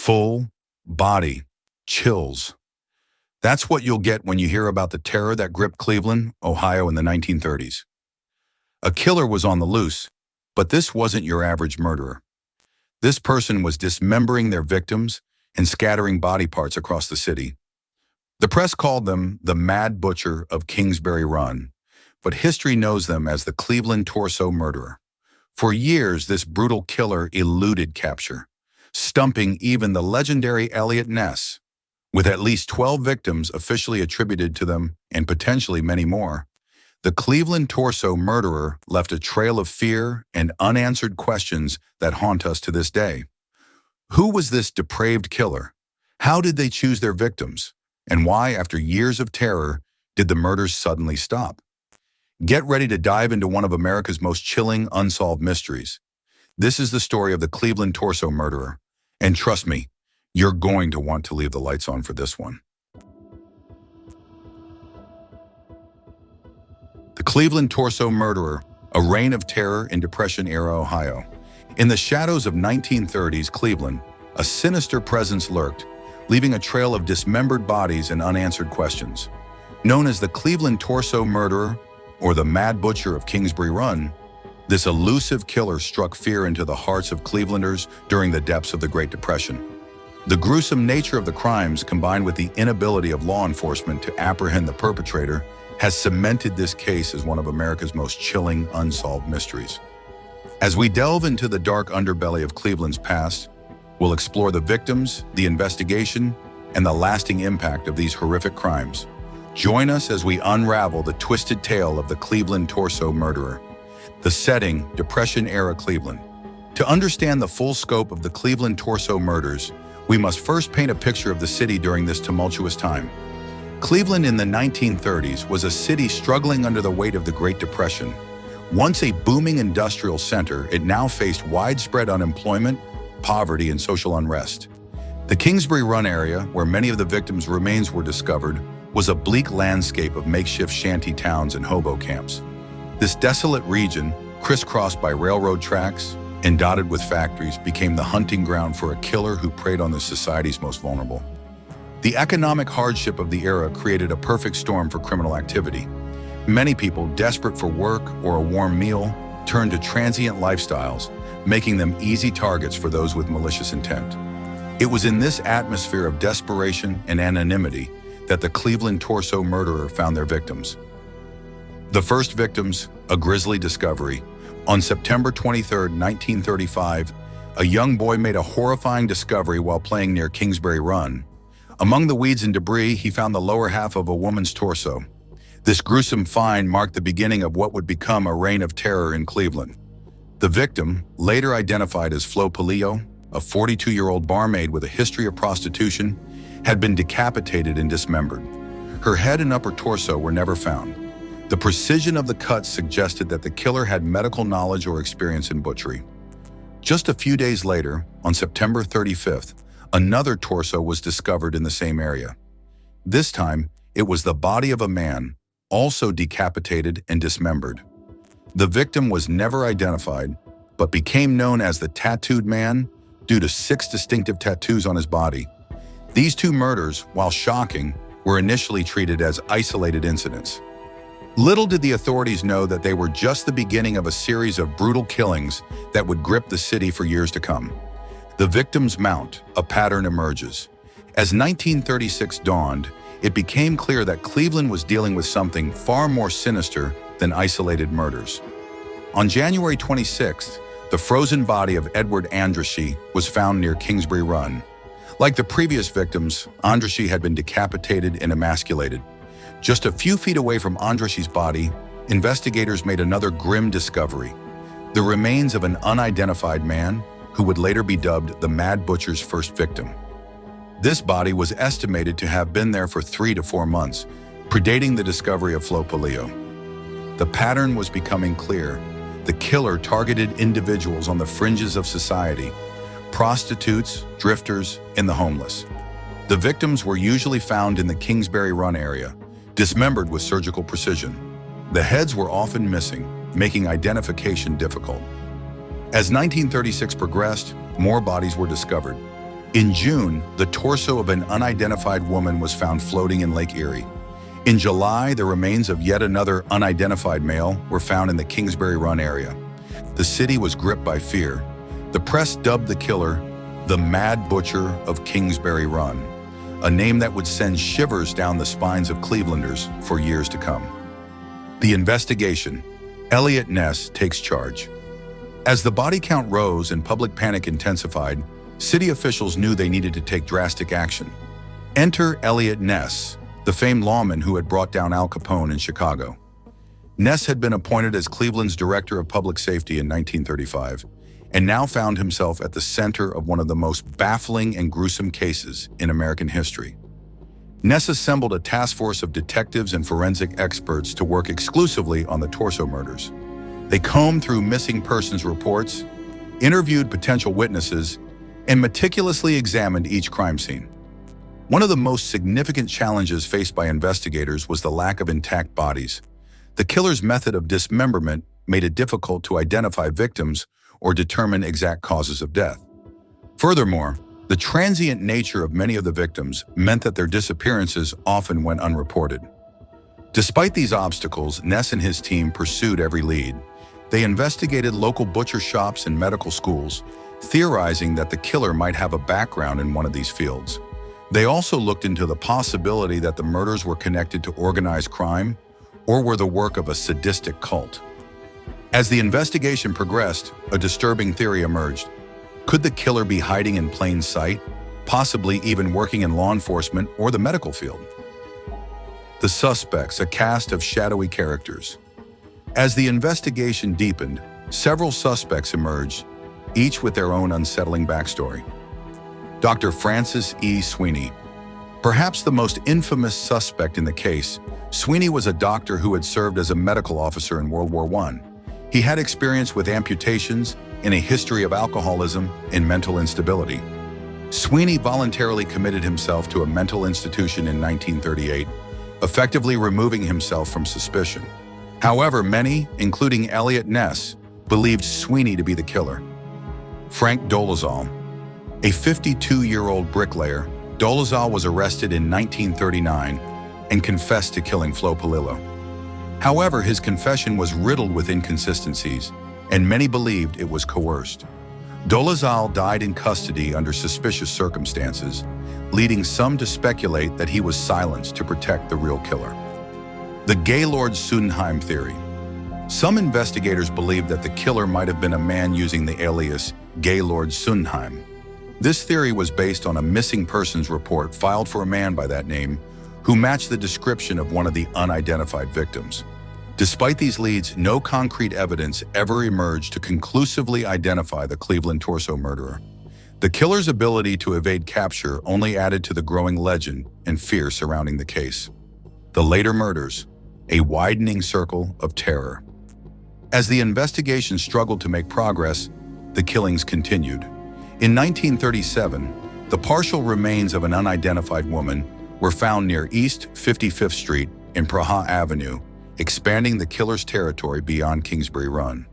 Full body chills. That's what you'll get when you hear about the terror that gripped Cleveland, Ohio in the 1930s. A killer was on the loose, but this wasn't your average murderer. This person was dismembering their victims and scattering body parts across the city. The press called them the Mad Butcher of Kingsbury Run, but history knows them as the Cleveland Torso Murderer. For years, this brutal killer eluded capture, stumping even the legendary Eliot Ness. With at least 12 victims officially attributed to them and potentially many more, the Cleveland Torso Murderer left a trail of fear and unanswered questions that haunt us to this day. Who was this depraved killer? How did they choose their victims? And why, after years of terror, did the murders suddenly stop? Get ready to dive into one of America's most chilling unsolved mysteries. This is the story of the Cleveland Torso Murderer. And trust me, you're going to want to leave the lights on for this one. The Cleveland Torso Murderer, a reign of terror in Depression-era Ohio. In the shadows of 1930s Cleveland, a sinister presence lurked, leaving a trail of dismembered bodies and unanswered questions. Known as the Cleveland Torso Murderer, or the Mad Butcher of Kingsbury Run, this elusive killer struck fear into the hearts of Clevelanders during the depths of the Great Depression. The gruesome nature of the crimes, combined with the inability of law enforcement to apprehend the perpetrator, has cemented this case as one of America's most chilling unsolved mysteries. As we delve into the dark underbelly of Cleveland's past, we'll explore the victims, the investigation, and the lasting impact of these horrific crimes. Join us as we unravel the twisted tale of the Cleveland Torso Murderer. The setting, Depression-era Cleveland. To understand the full scope of the Cleveland Torso murders, we must first paint a picture of the city during this tumultuous time. Cleveland in the 1930s was a city struggling under the weight of the Great Depression. Once a booming industrial center, it now faced widespread unemployment, poverty, and social unrest. The Kingsbury Run area, where many of the victims' remains were discovered, was a bleak landscape of makeshift shanty towns and hobo camps. This desolate region, crisscrossed by railroad tracks and dotted with factories, became the hunting ground for a killer who preyed on the society's most vulnerable. The economic hardship of the era created a perfect storm for criminal activity. Many people, desperate for work or a warm meal, turned to transient lifestyles, making them easy targets for those with malicious intent. It was in this atmosphere of desperation and anonymity that the Cleveland Torso Murderer found their victims. The first victims, a grisly discovery. On September 23, 1935, a young boy made a horrifying discovery while playing near Kingsbury Run. Among the weeds and debris, he found the lower half of a woman's torso. This gruesome find marked the beginning of what would become a reign of terror in Cleveland. The victim, later identified as Flo Polillo, a 42-year-old barmaid with a history of prostitution, had been decapitated and dismembered. Her head and upper torso were never found. The precision of the cuts suggested that the killer had medical knowledge or experience in butchery. Just a few days later, on September 35th, another torso was discovered in the same area. This time, it was the body of a man, also decapitated and dismembered. The victim was never identified, but became known as the Tattooed Man due to 6 distinctive tattoos on his body. These two murders, while shocking, were initially treated as isolated incidents. Little did the authorities know that they were just the beginning of a series of brutal killings that would grip the city for years to come. The victims mount, a pattern emerges. As 1936 dawned, it became clear that Cleveland was dealing with something far more sinister than isolated murders. On January 26th, the frozen body of Edward Andrassy was found near Kingsbury Run. Like the previous victims, Andrassy had been decapitated and emasculated. Just a few feet away from Andrassy's body, investigators made another grim discovery: the remains of an unidentified man who would later be dubbed the Mad Butcher's first victim. This body was estimated to have been there for 3 to 4 months, predating the discovery of Flo Polillo. The pattern was becoming clear. The killer targeted individuals on the fringes of society: prostitutes, drifters, and the homeless. The victims were usually found in the Kingsbury Run area, dismembered with surgical precision. The heads were often missing, making identification difficult. As 1936 progressed, more bodies were discovered. In June, the torso of an unidentified woman was found floating in Lake Erie. In July, the remains of yet another unidentified male were found in the Kingsbury Run area. The city was gripped by fear. The press dubbed the killer the Mad Butcher of Kingsbury Run, a name that would send shivers down the spines of Clevelanders for years to come. The investigation. Eliot Ness takes charge. As the body count rose and public panic intensified, city officials knew they needed to take drastic action. Enter Eliot Ness, the famed lawman who had brought down Al Capone in Chicago. Ness had been appointed as Cleveland's Director of Public Safety in 1935, and now found himself at the center of one of the most baffling and gruesome cases in American history. Ness assembled a task force of detectives and forensic experts to work exclusively on the torso murders. They combed through missing persons reports, interviewed potential witnesses, and meticulously examined each crime scene. One of the most significant challenges faced by investigators was the lack of intact bodies. The killer's method of dismemberment made it difficult to identify victims or determine exact causes of death. Furthermore, the transient nature of many of the victims meant that their disappearances often went unreported. Despite these obstacles, Ness and his team pursued every lead. They investigated local butcher shops and medical schools, theorizing that the killer might have a background in one of these fields. They also looked into the possibility that the murders were connected to organized crime or were the work of a sadistic cult. As the investigation progressed, a disturbing theory emerged. Could the killer be hiding in plain sight, possibly even working in law enforcement or the medical field? The suspects, a cast of shadowy characters. As the investigation deepened, several suspects emerged, each with their own unsettling backstory. Dr. Francis E. Sweeney. Perhaps the most infamous suspect in the case, Sweeney was a doctor who had served as a medical officer in World War I. He had experience with amputations and a history of alcoholism and mental instability. Sweeney voluntarily committed himself to a mental institution in 1938, effectively removing himself from suspicion. However, many, including Eliot Ness, believed Sweeney to be the killer. Frank Dolezal. A 52-year-old bricklayer, Dolezal was arrested in 1939 and confessed to killing Flo Polillo. However, his confession was riddled with inconsistencies, and many believed it was coerced. Dolezal died in custody under suspicious circumstances, leading some to speculate that he was silenced to protect the real killer. The Gaylord Sundheim theory. Some investigators believe that the killer might have been a man using the alias Gaylord Sundheim. This theory was based on a missing persons report filed for a man by that name who matched the description of one of the unidentified victims. Despite these leads, no concrete evidence ever emerged to conclusively identify the Cleveland torso murderer. The killer's ability to evade capture only added to the growing legend and fear surrounding the case. The later murders, a widening circle of terror. As the investigation struggled to make progress, the killings continued. In 1937, the partial remains of an unidentified woman were found near East 55th Street and Praha Avenue, expanding the killer's territory beyond Kingsbury Run.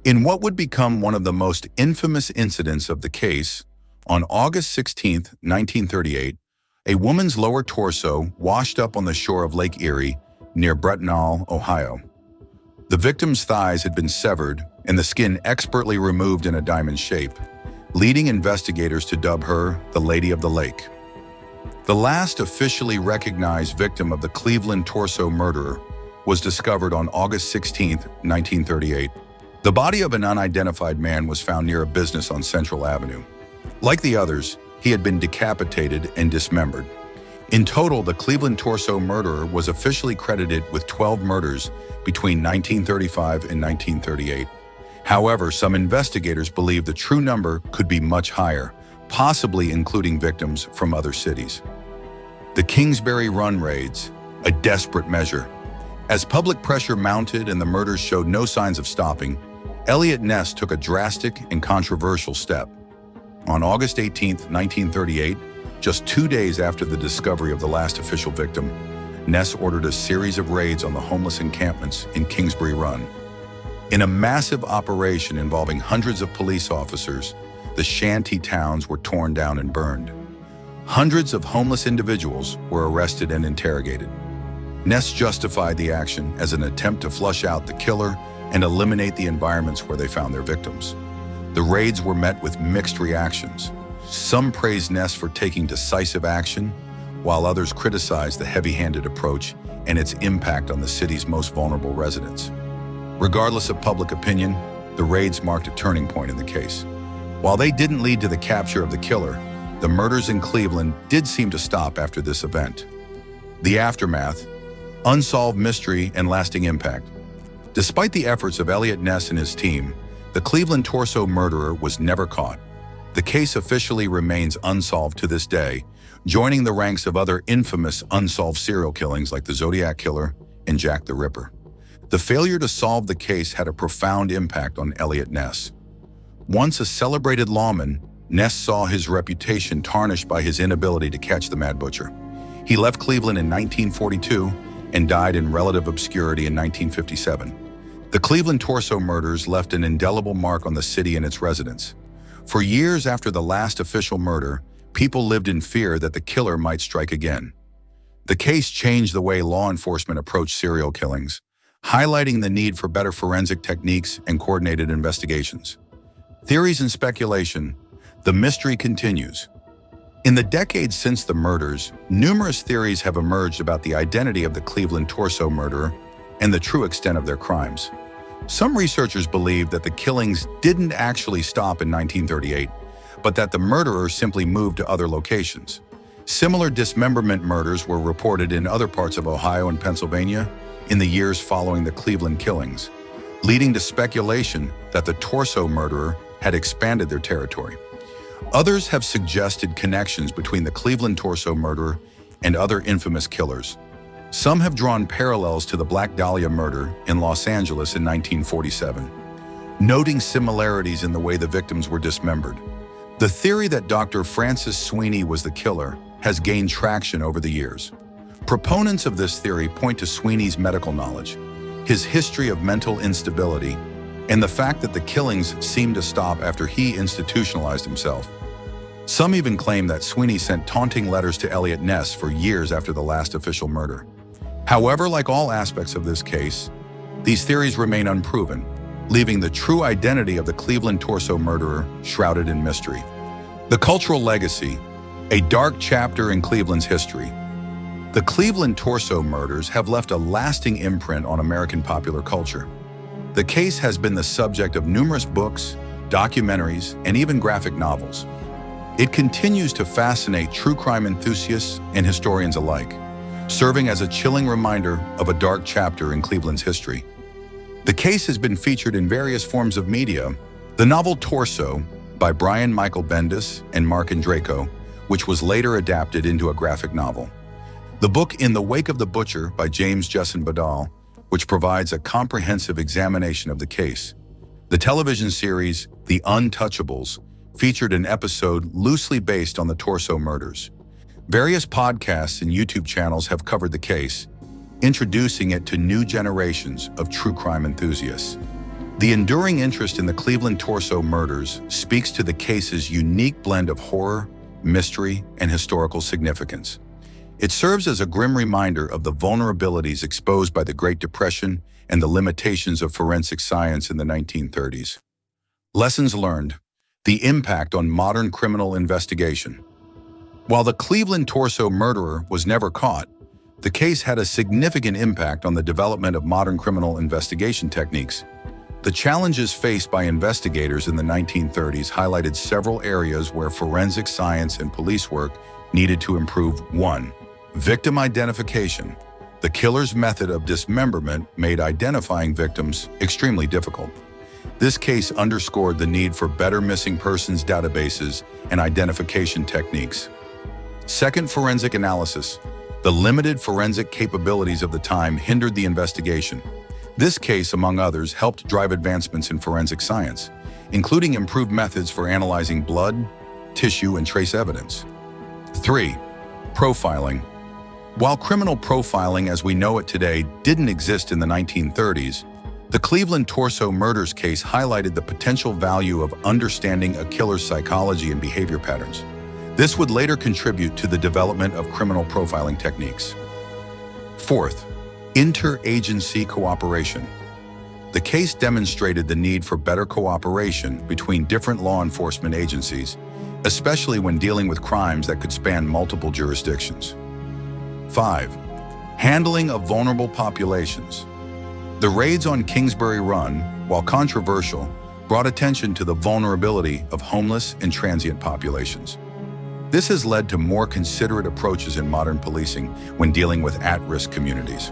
In what would become one of the most infamous incidents of the case, on August 16, 1938, a woman's lower torso washed up on the shore of Lake Erie near Brettonall, Ohio. The victim's thighs had been severed and the skin expertly removed in a diamond shape, leading investigators to dub her the Lady of the Lake. The last officially recognized victim of the Cleveland torso murderer was discovered on August 16, 1938. The body of an unidentified man was found near a business on Central Avenue. Like the others, he had been decapitated and dismembered. In total, the Cleveland torso murderer was officially credited with 12 murders between 1935 and 1938. However, some investigators believe the true number could be much higher, possibly including victims from other cities. The Kingsbury Run raids, a desperate measure. As public pressure mounted and the murders showed no signs of stopping, Eliot Ness took a drastic and controversial step. On August 18, 1938, just 2 days after the discovery of the last official victim, Ness ordered a series of raids on the homeless encampments in Kingsbury Run. In a massive operation involving hundreds of police officers, the shanty towns were torn down and burned. Hundreds of homeless individuals were arrested and interrogated. Ness justified the action as an attempt to flush out the killer and eliminate the environments where they found their victims. The raids were met with mixed reactions. Some praised Ness for taking decisive action, while others criticized the heavy-handed approach and its impact on the city's most vulnerable residents. Regardless of public opinion, the raids marked a turning point in the case. While they didn't lead to the capture of the killer, the murders in Cleveland did seem to stop after this event. The aftermath, unsolved mystery and lasting impact. Despite the efforts of Eliot Ness and his team, the Cleveland torso murderer was never caught. The case officially remains unsolved to this day, joining the ranks of other infamous unsolved serial killings like the Zodiac Killer and Jack the Ripper. The failure to solve the case had a profound impact on Eliot Ness. Once a celebrated lawman, Ness saw his reputation tarnished by his inability to catch the Mad Butcher. He left Cleveland in 1942 and died in relative obscurity in 1957. The Cleveland torso murders left an indelible mark on the city and its residents. For years after the last official murder, people lived in fear that the killer might strike again. The case changed the way law enforcement approached serial killings, highlighting the need for better forensic techniques and coordinated investigations. Theories and speculation, the mystery continues. In the decades since the murders, numerous theories have emerged about the identity of the Cleveland torso murderer and the true extent of their crimes. Some researchers believe that the killings didn't actually stop in 1938, but that the murderer simply moved to other locations. Similar dismemberment murders were reported in other parts of Ohio and Pennsylvania in the years following the Cleveland killings, leading to speculation that the torso murderer had expanded their territory. Others have suggested connections between the Cleveland torso murderer and other infamous killers. Some have drawn parallels to the Black Dahlia murder in Los Angeles in 1947, noting similarities in the way the victims were dismembered. The theory that Dr. Francis Sweeney was the killer has gained traction over the years. Proponents of this theory point to Sweeney's medical knowledge, his history of mental instability, and the fact that the killings seemed to stop after he institutionalized himself. Some even claim that Sweeney sent taunting letters to Eliot Ness for years after the last official murder. However, like all aspects of this case, these theories remain unproven, leaving the true identity of the Cleveland torso murderer shrouded in mystery. The cultural legacy, a dark chapter in Cleveland's history. The Cleveland torso murders have left a lasting imprint on American popular culture. The case has been the subject of numerous books, documentaries, and even graphic novels. It continues to fascinate true crime enthusiasts and historians alike, serving as a chilling reminder of a dark chapter in Cleveland's history. The case has been featured in various forms of media. The novel Torso by Brian Michael Bendis and Mark Andraco, which was later adapted into a graphic novel. The book In the Wake of the Butcher by James Justin Badal, which provides a comprehensive examination of the case. The television series The Untouchables featured an episode loosely based on the torso murders. Various podcasts and YouTube channels have covered the case, introducing it to new generations of true crime enthusiasts. The enduring interest in the Cleveland torso murders speaks to the case's unique blend of horror, mystery, and historical significance. It serves as a grim reminder of the vulnerabilities exposed by the Great Depression and the limitations of forensic science in the 1930s. Lessons learned: the impact on modern criminal investigation. While the Cleveland torso murderer was never caught, the case had a significant impact on the development of modern criminal investigation techniques. The challenges faced by investigators in the 1930s highlighted several areas where forensic science and police work needed to improve. 1. Victim identification. The killer's method of dismemberment made identifying victims extremely difficult. This case underscored the need for better missing persons databases and identification techniques. 2. Forensic analysis. The limited forensic capabilities of the time hindered the investigation. This case, among others, helped drive advancements in forensic science, including improved methods for analyzing blood, tissue, and trace evidence. 3. Profiling. While criminal profiling as we know it today didn't exist in the 1930s, The Cleveland torso murders case highlighted the potential value of understanding a killer's psychology and behavior patterns. This would later contribute to the development of criminal profiling techniques. Fourth, interagency cooperation. The case demonstrated the need for better cooperation between different law enforcement agencies, especially when dealing with crimes that could span multiple jurisdictions. 5. Handling of vulnerable populations. The raids on Kingsbury Run, while controversial, brought attention to the vulnerability of homeless and transient populations. This has led to more considerate approaches in modern policing when dealing with at-risk communities.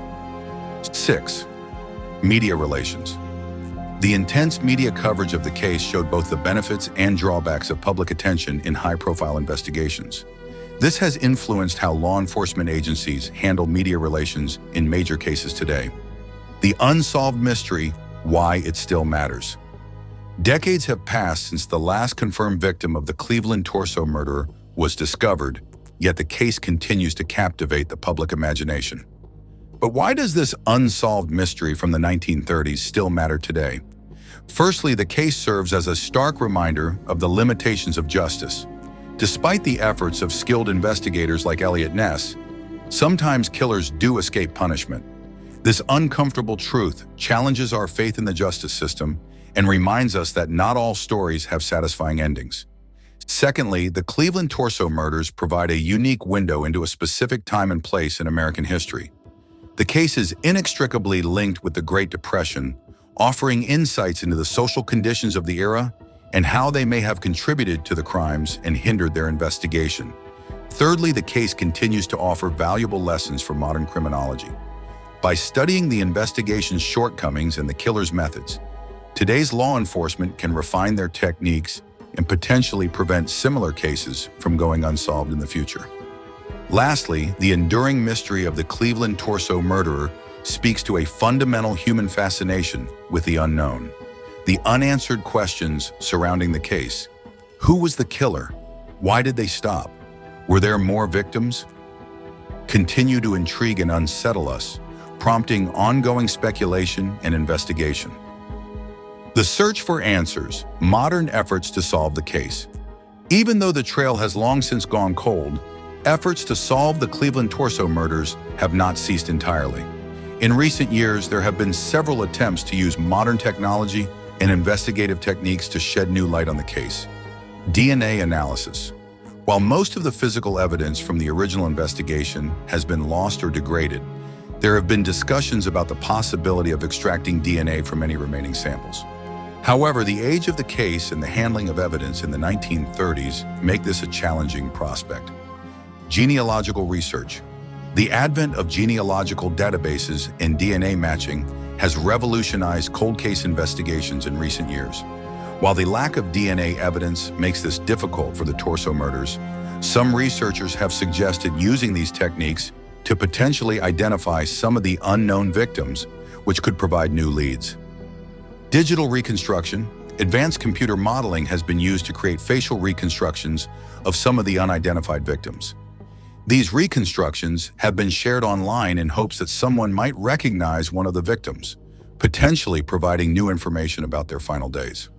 6. Media relations. The intense media coverage of the case showed both the benefits and drawbacks of public attention in high-profile investigations. This has influenced how law enforcement agencies handle media relations in major cases today. The unsolved mystery, why it still matters. Decades have passed since the last confirmed victim of the Cleveland torso murder was discovered, yet the case continues to captivate the public imagination. But why does this unsolved mystery from the 1930s still matter today? Firstly, the case serves as a stark reminder of the limitations of justice. Despite the efforts of skilled investigators like Eliot Ness, sometimes killers do escape punishment. This uncomfortable truth challenges our faith in the justice system and reminds us that not all stories have satisfying endings. Secondly, the Cleveland torso murders provide a unique window into a specific time and place in American history. The case is inextricably linked with the Great Depression, offering insights into the social conditions of the era and how they may have contributed to the crimes and hindered their investigation. Thirdly, the case continues to offer valuable lessons for modern criminology. By studying the investigation's shortcomings and the killer's methods, today's law enforcement can refine their techniques and potentially prevent similar cases from going unsolved in the future. Lastly, the enduring mystery of the Cleveland torso murderer speaks to a fundamental human fascination with the unknown. The unanswered questions surrounding the case. Who was the killer? Why did they stop? Were there more victims? Continue to intrigue and unsettle us, prompting ongoing speculation and investigation. The search for answers, modern efforts to solve the case. Even though the trail has long since gone cold, efforts to solve the Cleveland torso murders have not ceased entirely. In recent years, there have been several attempts to use modern technology and investigative techniques to shed new light on the case. DNA analysis. While most of the physical evidence from the original investigation has been lost or degraded, there have been discussions about the possibility of extracting DNA from any remaining samples. However, the age of the case and the handling of evidence in the 1930s make this a challenging prospect. Genealogical research. The advent of genealogical databases and DNA matching has revolutionized cold case investigations in recent years. While the lack of DNA evidence makes this difficult for the torso murders, some researchers have suggested using these techniques to potentially identify some of the unknown victims, which could provide new leads. Digital reconstruction. Advanced computer modeling has been used to create facial reconstructions of some of the unidentified victims. These reconstructions have been shared online in hopes that someone might recognize one of the victims, potentially providing new information about their final days.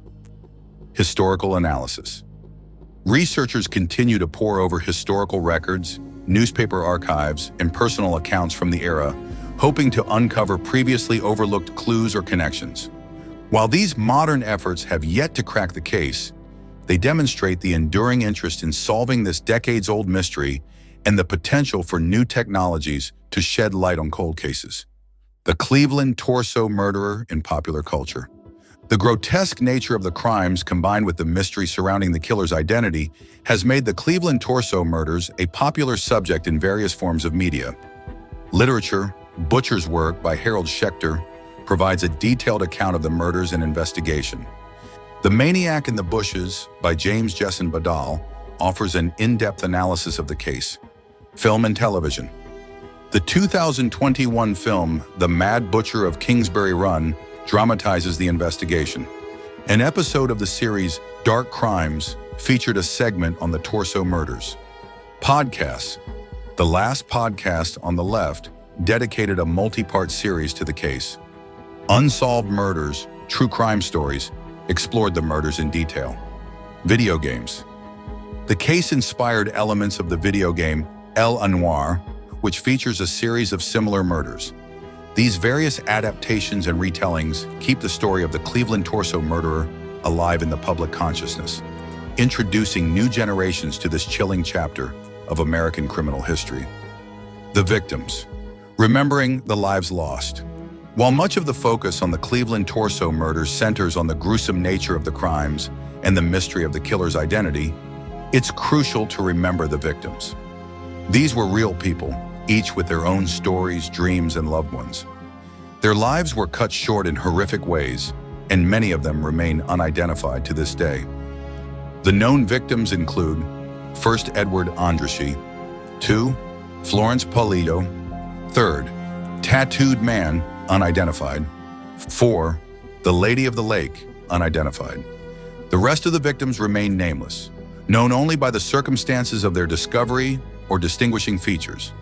Historical analysis. Researchers continue to pore over historical records, newspaper archives, and personal accounts from the era, hoping to uncover previously overlooked clues or connections. While these modern efforts have yet to crack the case, they demonstrate the enduring interest in solving this decades-old mystery and the potential for new technologies to shed light on cold cases. The Cleveland torso murderer in popular culture. The grotesque nature of the crimes combined with the mystery surrounding the killer's identity has made the Cleveland torso murders a popular subject in various forms of media. Literature, Butcher's work by Harold Schechter, provides a detailed account of the murders and investigation. The Maniac in the Bushes by James Jesson Badal offers an in-depth analysis of the case. Film and television. The 2021 film, The Mad Butcher of Kingsbury Run, dramatizes the investigation. An episode of the series Dark Crimes featured a segment on the torso murders. Podcasts. The Last Podcast on the Left dedicated a multi-part series to the case. Unsolved Murders, True Crime Stories, explored the murders in detail. Video games. The case inspired elements of the video game El Noir, which features a series of similar murders. These various adaptations and retellings keep the story of the Cleveland torso murderer alive in the public consciousness, introducing new generations to this chilling chapter of American criminal history. The victims. Remembering the lives lost. While much of the focus on the Cleveland torso murders centers on the gruesome nature of the crimes and the mystery of the killer's identity, it's crucial to remember the victims. These were real people, each with their own stories, dreams, and loved ones. Their lives were cut short in horrific ways, and many of them remain unidentified to this day. The known victims include 1st Edward Andraschi, 2. Florence Pulido, 3rd Tattooed Man, unidentified, 4. The Lady of the Lake, unidentified. The rest of the victims remain nameless, known only by the circumstances of their discovery or distinguishing features.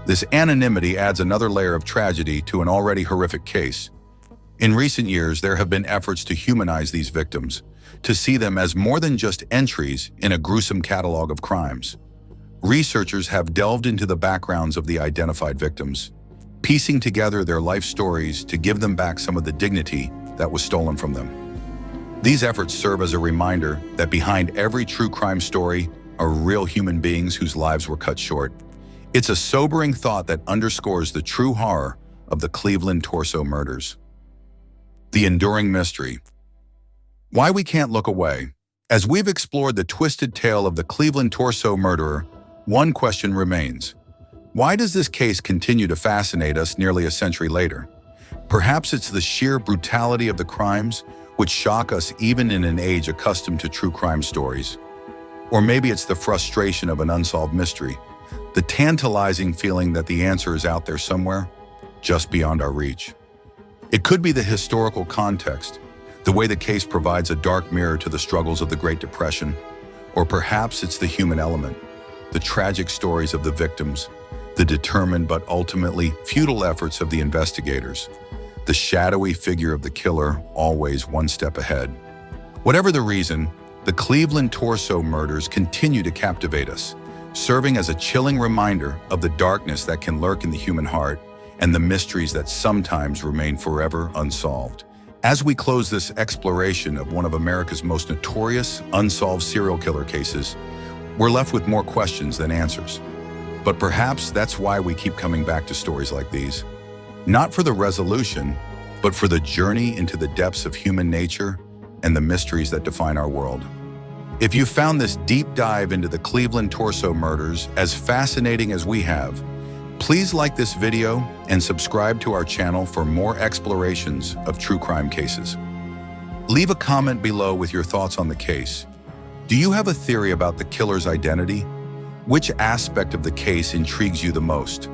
This anonymity adds another layer of tragedy to an already horrific case. In recent years, there have been efforts to humanize these victims, to see them as more than just entries in a gruesome catalog of crimes. Researchers have delved into the backgrounds of the identified victims, piecing together their life stories to give them back some of the dignity that was stolen from them. These efforts serve as a reminder that behind every true crime story are real human beings whose lives were cut short. It's a sobering thought that underscores the true horror of the Cleveland torso murders. The enduring mystery. Why we can't look away. As we've explored the twisted tale of the Cleveland torso murderer, one question remains. Why does this case continue to fascinate us nearly a century later? Perhaps it's the sheer brutality of the crimes which shock us even in an age accustomed to true crime stories. Or maybe it's the frustration of an unsolved mystery, the tantalizing feeling that the answer is out there somewhere, just beyond our reach. It could be the historical context, the way the case provides a dark mirror to the struggles of the Great Depression, or perhaps it's the human element, the tragic stories of the victims, the determined but ultimately futile efforts of the investigators, the shadowy figure of the killer always one step ahead. Whatever the reason, the Cleveland torso murders continue to captivate us, serving as a chilling reminder of the darkness that can lurk in the human heart and the mysteries that sometimes remain forever unsolved. As we close this exploration of one of America's most notorious, unsolved serial killer cases, we're left with more questions than answers. But perhaps that's why we keep coming back to stories like these. Not for the resolution, but for the journey into the depths of human nature and the mysteries that define our world. If you found this deep dive into the Cleveland torso murders as fascinating as we have, please like this video and subscribe to our channel for more explorations of true crime cases. Leave a comment below with your thoughts on the case. Do you have a theory about the killer's identity? Which aspect of the case intrigues you the most?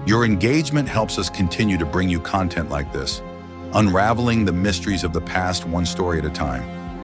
Your engagement helps us continue to bring you content like this, unraveling the mysteries of the past one story at a time.